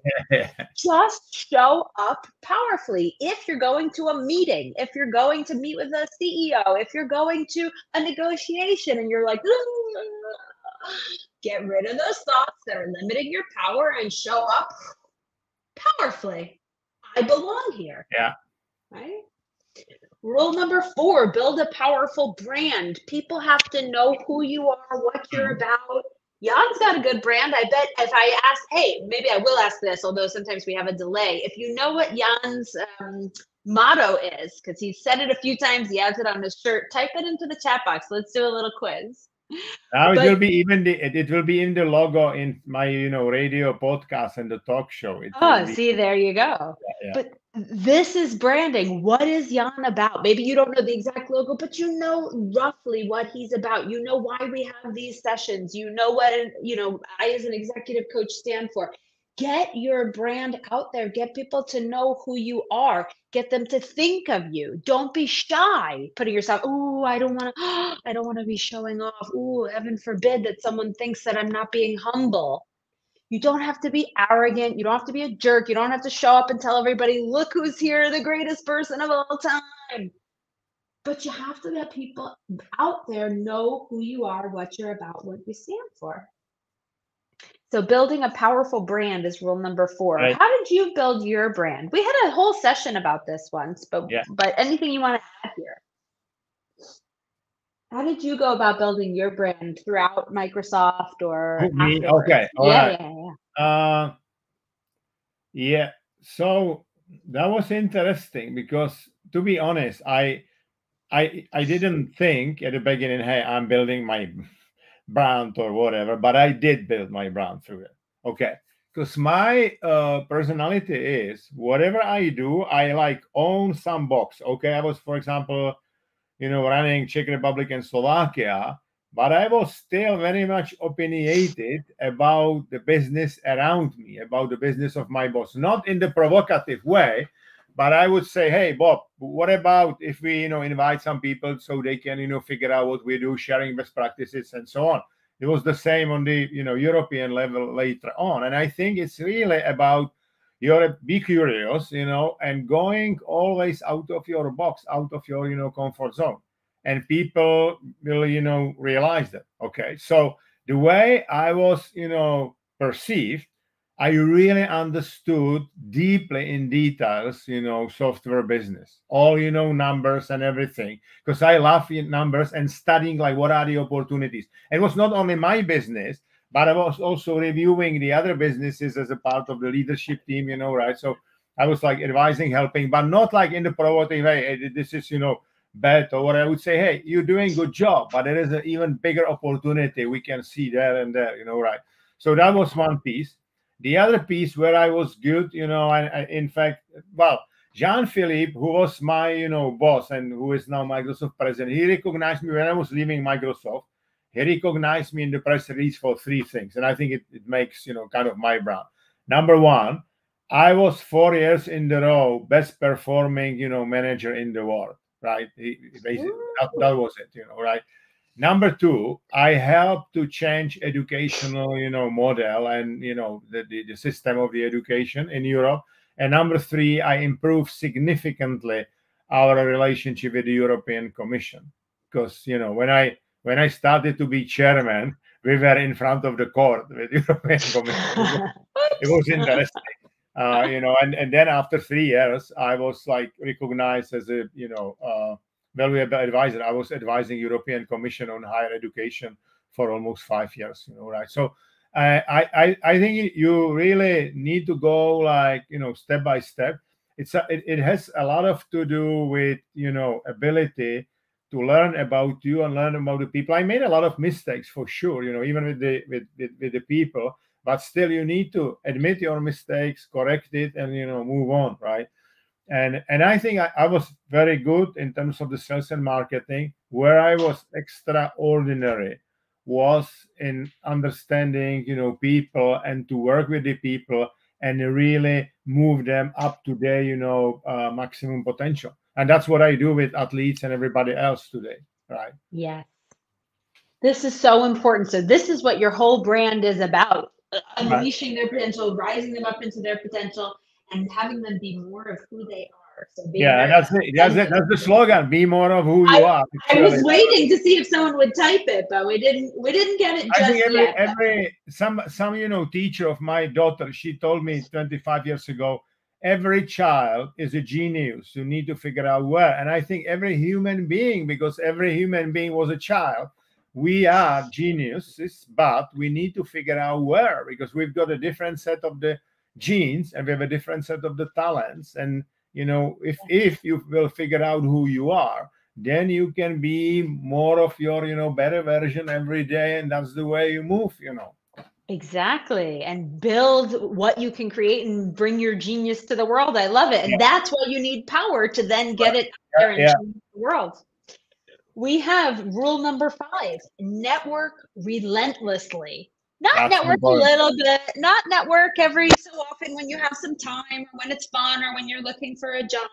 Just show up powerfully. If you're going to a meeting, if you're going to meet with a CEO, if you're going to a negotiation and you're like, get rid of those thoughts that are limiting your power and show up powerfully. I belong here. Yeah. Right? Rule number 4, build a powerful brand. People have to know who you are, what you're about. Jan's got a good brand. I bet if I ask, hey, maybe I will ask this, although sometimes we have a delay. If you know what Jan's motto is, because he's said it a few times, he has it on his shirt, type it into the chat box. Let's do a little quiz. Now it will be in the logo in my radio podcast and the talk show. See, there you go. Yeah. But this is branding. What is Jan about? Maybe you don't know the exact logo, but you know roughly what he's about. You know why we have these sessions. You know what I as an executive coach stand for. Get your brand out there. Get people to know who you are. Get them to think of you. Don't be shy putting yourself, "Ooh, I don't wanna I don't wanna be showing off. Ooh, heaven forbid that someone thinks that I'm not being humble." You don't have to be arrogant. You don't have to be a jerk. You don't have to show up and tell everybody, "Look who's here, the greatest person of all time." But you have to let people out there know who you are, what you're about, what you stand for. So building a powerful brand is rule number 4. Right. How did you build your brand? We had a whole session about this once, but Yeah. anything you want to add here? How did you go about building your brand throughout Microsoft or Who, me? afterwards? Okay. All Yeah, right. yeah, yeah. Yeah. So that was interesting because, to be honest, I didn't think at the beginning, hey, I'm building my brand or whatever, but I did build my brand through it. Okay. Because my personality is whatever I do, I like own some box. Okay. I was, for example, running Czech Republic and Slovakia, but I was still very much opinionated about the business around me, about the business of my boss, not in the provocative way, but I would say, hey, Bob, what about if we, invite some people so they can, figure out what we do, sharing best practices and so on. It was the same on the, European level later on. And I think it's really about be curious, and going always out of your box, out of your, comfort zone. And people will, realize that. Okay. So the way I was, perceived, I really understood deeply in details, software business, all, numbers and everything, because I love numbers and studying like what are the opportunities. It was not only my business, but I was also reviewing the other businesses as a part of the leadership team, right? So I was like advising, helping, but not like in the provocative way, hey, this is, bad or what. I would say, hey, you're doing a good job, but there is an even bigger opportunity we can see there and there, right? So that was one piece. The other piece where I was good, in fact, well, Jean-Philippe, who was my, boss and who is now Microsoft president, he recognized me when I was leaving Microsoft. He recognized me in the press release for 3 things, and I think it makes, kind of my brand. Number one, I was 4 years in the row best performing, manager in the world, right? Basically, that was it, right? Number 2, I helped to change educational, model and, the system of the education in Europe. And number 3, I improved significantly our relationship with the European Commission. Because, when I started to be chairman, we were in front of the court with the European Commission. It was interesting. And then after 3 years, I was like recognized as a, valuable advisor. I was advising European Commission on higher education for almost 5 years, right? So I think you really need to go like, step by step. It has a lot of to do with, ability to learn about you and learn about the people. I made a lot of mistakes for sure, even with the people, but still you need to admit your mistakes, correct it, and, move on, right? And I think I was very good in terms of the sales and marketing. Where I was extraordinary was in understanding, people and to work with the people and really move them up to their, maximum potential. And that's what I do with athletes and everybody else today, right? Yes. This is so important. So this is what your whole brand is about. Right. Unleashing their potential, rising them up into their potential, and having them be more of who they are. So being Yeah, and very that's it. authentic. That's the slogan. Be more of who you I are. I was Actually, waiting to see if someone would type it, but we didn't get it I just think yet. some teacher of my daughter, she told me 25 years ago, every child is a genius. You need to figure out where. And I think every human being, because every human being was a child, we are geniuses, but we need to figure out where, because we've got a different set of the genes and we have a different set of the talents. And if you will figure out who you are, then you can be more of your better version every day, and that's the way you move. Exactly. And build what you can create and bring your genius to the world. I love it. And Yeah. that's why you need power to then get it out there and change the world. We have rule number 5, network relentlessly. Not That's network a important. little bit, not network every so often when you have some time or when it's fun or when you're looking for a job.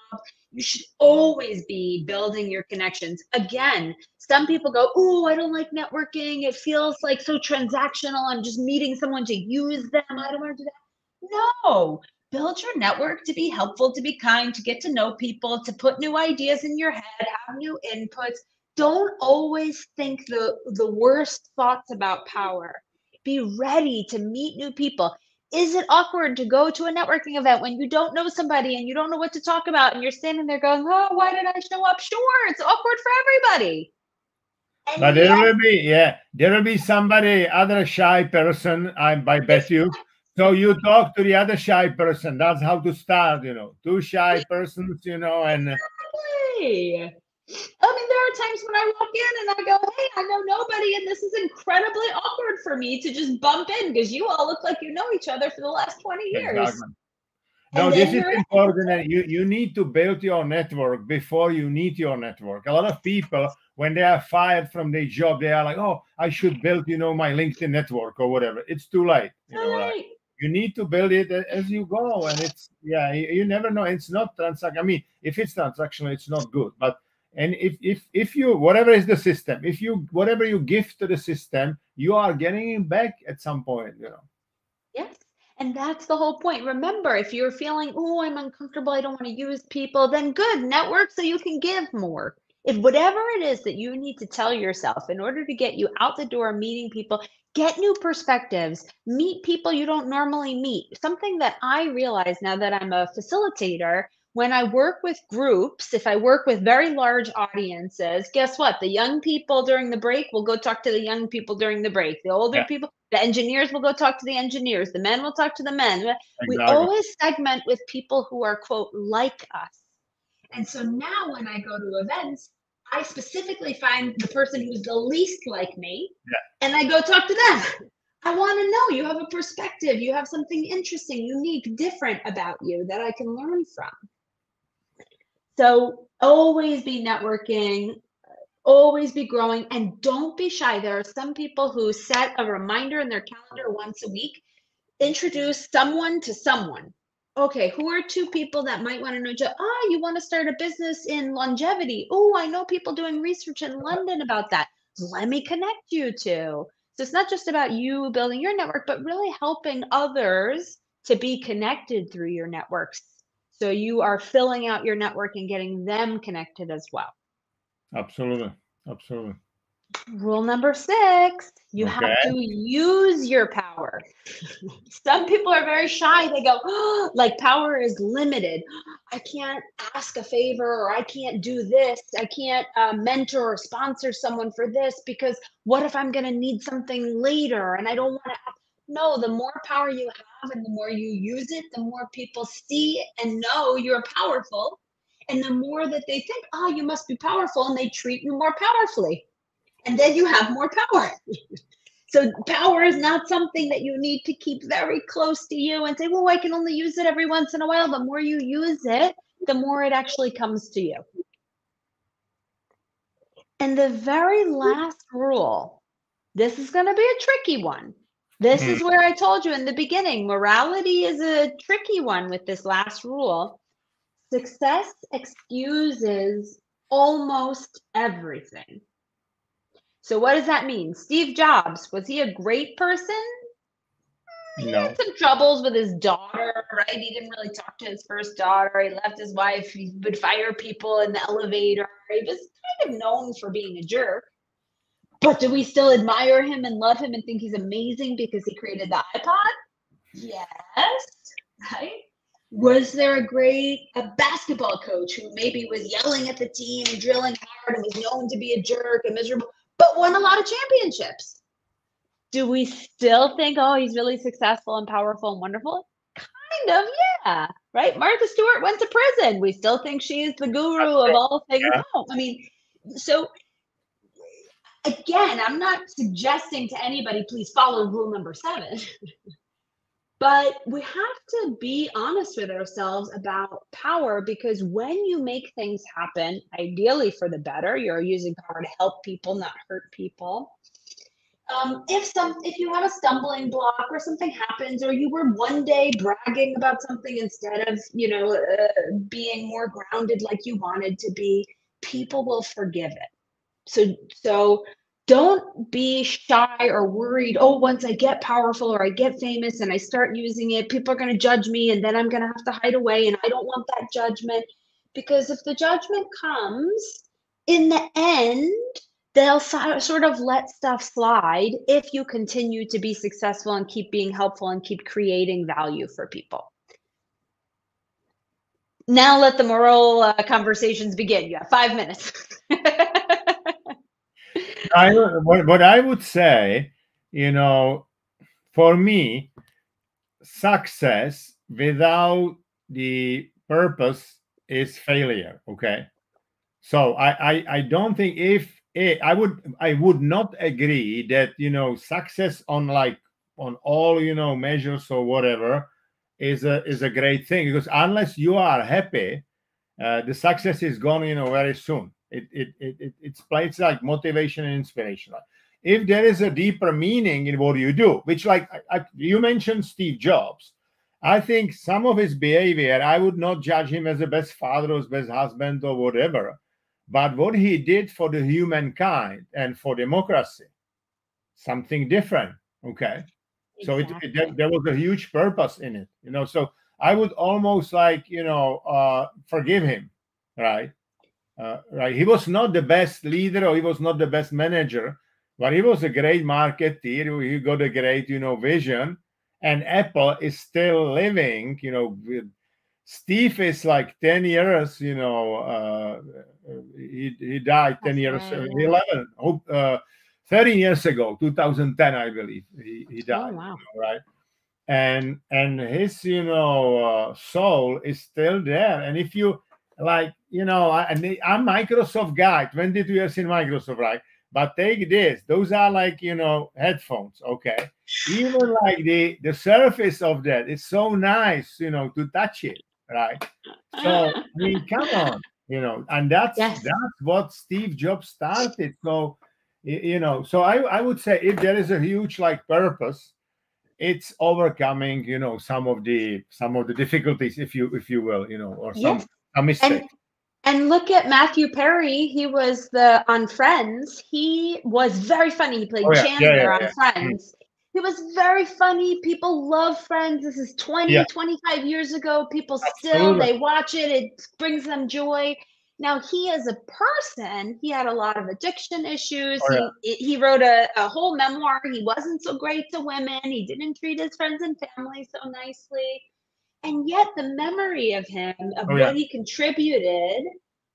You should always be building your connections. Again, some people go, "Oh, I don't like networking. It feels like so transactional. I'm just meeting someone to use them. I don't want to do that." No, build your network to be helpful, to be kind, to get to know people, to put new ideas in your head, have new inputs. Don't always think the worst thoughts about power. Be ready to meet new people. Is it awkward to go to a networking event when you don't know somebody and you don't know what to talk about and you're standing there going, "Oh, why did I show up?" Sure, it's awkward for everybody. But And yet, there will be somebody, other shy person, I bet you. So you talk to the other shy person. That's how to start, two shy persons, and exactly. I mean, there are times when I walk in and I go, "Hey, I know nobody, and this is incredibly awkward for me to just bump in because you all look like you know each other for the last 20 years." exactly. No, And this then is you're important, and you need to build your network before you need your network. A lot of people, when they are fired from their job, they are like, "Oh, I should build, my LinkedIn network or whatever." It's too late, right? right. You need to build it as you go, and you never know. It's not transaction. I mean, if it's transactional, it's not good. But and if you whatever is the system, if you whatever you give to the system, you are getting it back at some point. Yes. And that's the whole point. Remember, if you're feeling, "Oh, I'm uncomfortable, I don't want to use people," then good, network so you can give more. If whatever it is that you need to tell yourself in order to get you out the door meeting people, get new perspectives, meet people you don't normally meet. Something that I realize now that I'm a facilitator, when I work with groups, if I work with very large audiences, guess what? The young people during the break will go talk to the young people during the break. The older Yeah, people, the engineers will go talk to the engineers. The men will talk to the men. We exactly. always segment with people who are, quote, like us. And so now when I go to events, I specifically find the person who's the least like me and I go talk to them. I want to know you have a perspective, you have something interesting, unique, different about you that I can learn from. So always be networking, always be growing, and don't be shy. There are some people who set a reminder in their calendar once a week. Introduce someone to someone. Okay, who are two people that might want to know each other? Ah, you want to start a business in longevity. Oh, I know people doing research in London about that. Let me connect you to. So it's not just about you building your network, but really helping others to be connected through your networks. So you are filling out your network and getting them connected as well. Absolutely. Absolutely. Rule number 6, you Okay. have to use your power. Some people are very shy. They go, "Oh, like power is limited. I can't ask a favor, or I can't do this. I can't mentor or sponsor someone for this because what if I'm going to need something later and I don't want to." No, the more power you have and the more you use it, the more people see and know you're powerful. And the more that they think, "Oh, you must be powerful," and they treat you more powerfully. And then you have more power. So power is not something that you need to keep very close to you and say, "Well, I can only use it every once in a while." The more you use it, the more it actually comes to you. And the very last rule, this is going to be a tricky one. This Hmm. is where I told you in the beginning, morality is a tricky one with this last rule. Success excuses almost everything. So what does that mean? Steve Jobs, was he a great person? He had No. some troubles with his daughter, right? He didn't really talk to his first daughter. He left his wife. He would fire people in the elevator. He was kind of known for being a jerk. But do we still admire him and love him and think he's amazing because he created the iPod? Yes, right? Was there a basketball coach who maybe was yelling at the team and drilling hard and was known to be a jerk and miserable, but won a lot of championships? Do we still think, "Oh, he's really successful and powerful and wonderful"? Kind of, yeah, right? Martha Stewart went to prison. We still think she's the guru That's of true. all things. Yeah. No, I mean, so again, I'm not suggesting to anybody, please follow rule number 7. But we have to be honest with ourselves about power, because when you make things happen, ideally for the better, you're using power to help people, not hurt people. If you have a stumbling block or something happens, or you were one day bragging about something instead of, being more grounded like you wanted to be, people will forgive it. So don't be shy or worried. Oh, once I get powerful or I get famous and I start using it, people are going to judge me, and then I'm going to have to hide away. And I don't want that judgment, because if the judgment comes, in the end, they'll sort of let stuff slide if you continue to be successful and keep being helpful and keep creating value for people. Now let the moral conversations begin. You have 5 minutes. What I would say, for me, success without the purpose is failure. Okay. So I don't think I would not agree that success on all measures or whatever is a great thing, because unless you are happy, the success is gone very soon. It's like motivation and inspiration. If there is a deeper meaning in what you do, which you mentioned Steve Jobs, I think some of his behavior, I would not judge him as the best father or best husband or whatever, but what he did for the humankind and for democracy, something different. Okay. Exactly. So there was a huge purpose in it, so I would almost forgive him, right? Right. He was not the best leader, or he was not the best manager, but he was a great marketeer. He got a great, vision, and Apple is still living, with Steve is like 10 years, he died 10 years, Right, yeah. 11, 13 years ago, 2010, I believe he Oh, died, wow. right? And his, soul is still there. And if you I'm Microsoft guy, 22 years in Microsoft, right? But take this, those are headphones, okay? Even the surface of that is so nice, to touch it, right? So I mean, come on, and that's Yes. what Steve Jobs started. So so I would say, if there is a huge purpose, it's overcoming some of the difficulties, if you will, or Yes. some mistake. And look at Matthew Perry. He was on Friends. He was very funny. He Oh played yeah, yeah, Chandler yeah, on yeah. Friends. He was very funny. People love Friends. This is Yeah, 25 years ago. People still, absolutely. they watch it. It brings them joy. Now, he as a person, he had a lot of addiction issues. Oh yeah. He wrote a whole memoir. He wasn't so great to women. He didn't treat his friends and family so nicely. And yet the memory of him, of Oh yeah. what he contributed,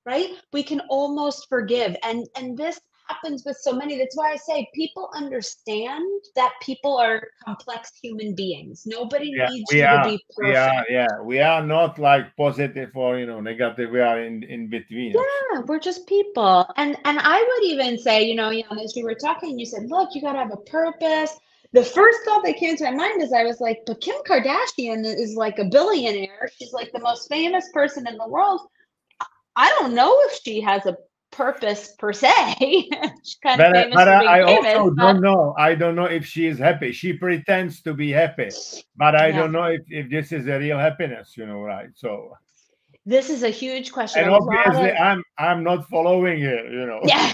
right? We can almost forgive. And this happens with so many. That's why I say people understand that people are complex human beings. Nobody Yeah, needs you to be perfect. we are not positive or negative. We are in between, actually. Yeah, we're just people. And I would even say, as we were talking, you said, look, you gotta have a purpose. The first thought that came to my mind is I was like, but Kim Kardashian is like a billionaire. She's like the most famous person in the world. I don't know if she has a purpose per se. She's kind of famous But for being I famous, also but don't know. I don't know if she is happy. She pretends to be happy, but I yeah, don't know if this is a real happiness, right? So, this is a huge question. and A lot obviously, of I'm not following it. Yeah.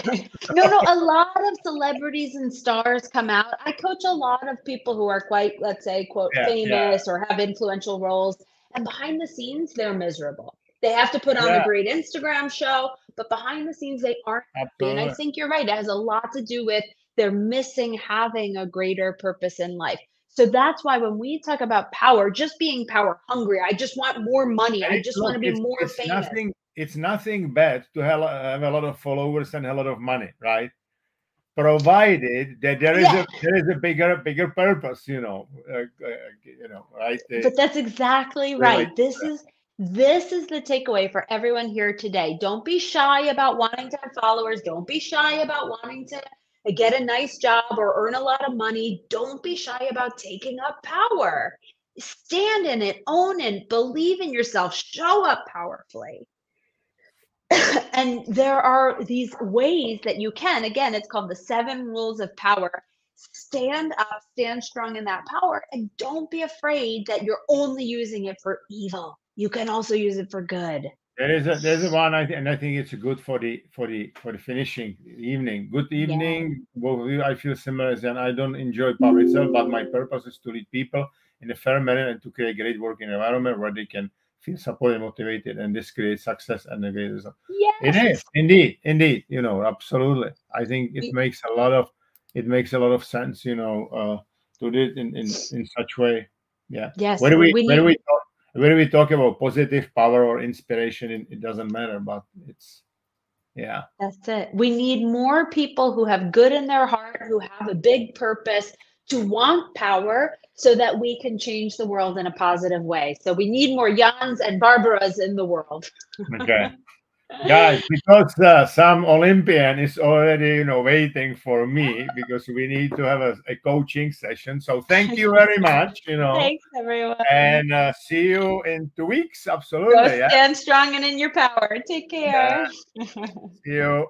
No, a lot of celebrities and stars come out. I coach a lot of people who are quite, let's say, quote, Yeah, yeah, famous or have influential roles. And behind the scenes, they're miserable. They have to put on a yeah, great Instagram show, but behind the scenes, they aren't happy. And I absolutely. think you're right. It has a lot to do with they're missing having a greater purpose in life. So that's why when we talk about power, just being power hungry, I just want more money. And I just want look, to be more famous. it's nothing bad to have a lot of followers and a lot of money, right? Provided that Yeah. there is a bigger purpose, right? But that's exactly Relate right. to This is the takeaway for everyone here today. Don't be shy about wanting to have followers. Don't be shy about wanting to get a nice job or earn a lot of money. Don't be shy about taking up power. Stand in it, own it, believe in yourself, show up powerfully. And there are these ways that you can, again, it's called the 7 rules of power. stand up, stand strong in that power, and don't be afraid that you're only using it for evil. You can also use it for good. There's a one and I think it's good for the finishing evening. Good evening. Both of you, I feel similar, and I don't enjoy power itself, but my purpose is to lead people in a fair manner and to create great working environment where they can feel supported, motivated, and this creates success and a great result. Yes. It is indeed. Absolutely. I think it makes a lot of sense. To do it in such way. Yeah. Yes. When we talk about positive power or inspiration, it doesn't matter, but it's, yeah. That's it. We need more people who have good in their heart, who have a big purpose, to want power so that we can change the world in a positive way. So we need more Jans and Barbaras in the world. Okay. Guys, because some Olympian is already, waiting for me because we need to have a coaching session. So thank you very much, Thanks, everyone. And see you in 2 weeks. Absolutely. Go stand strong and in your power. Take care. See you.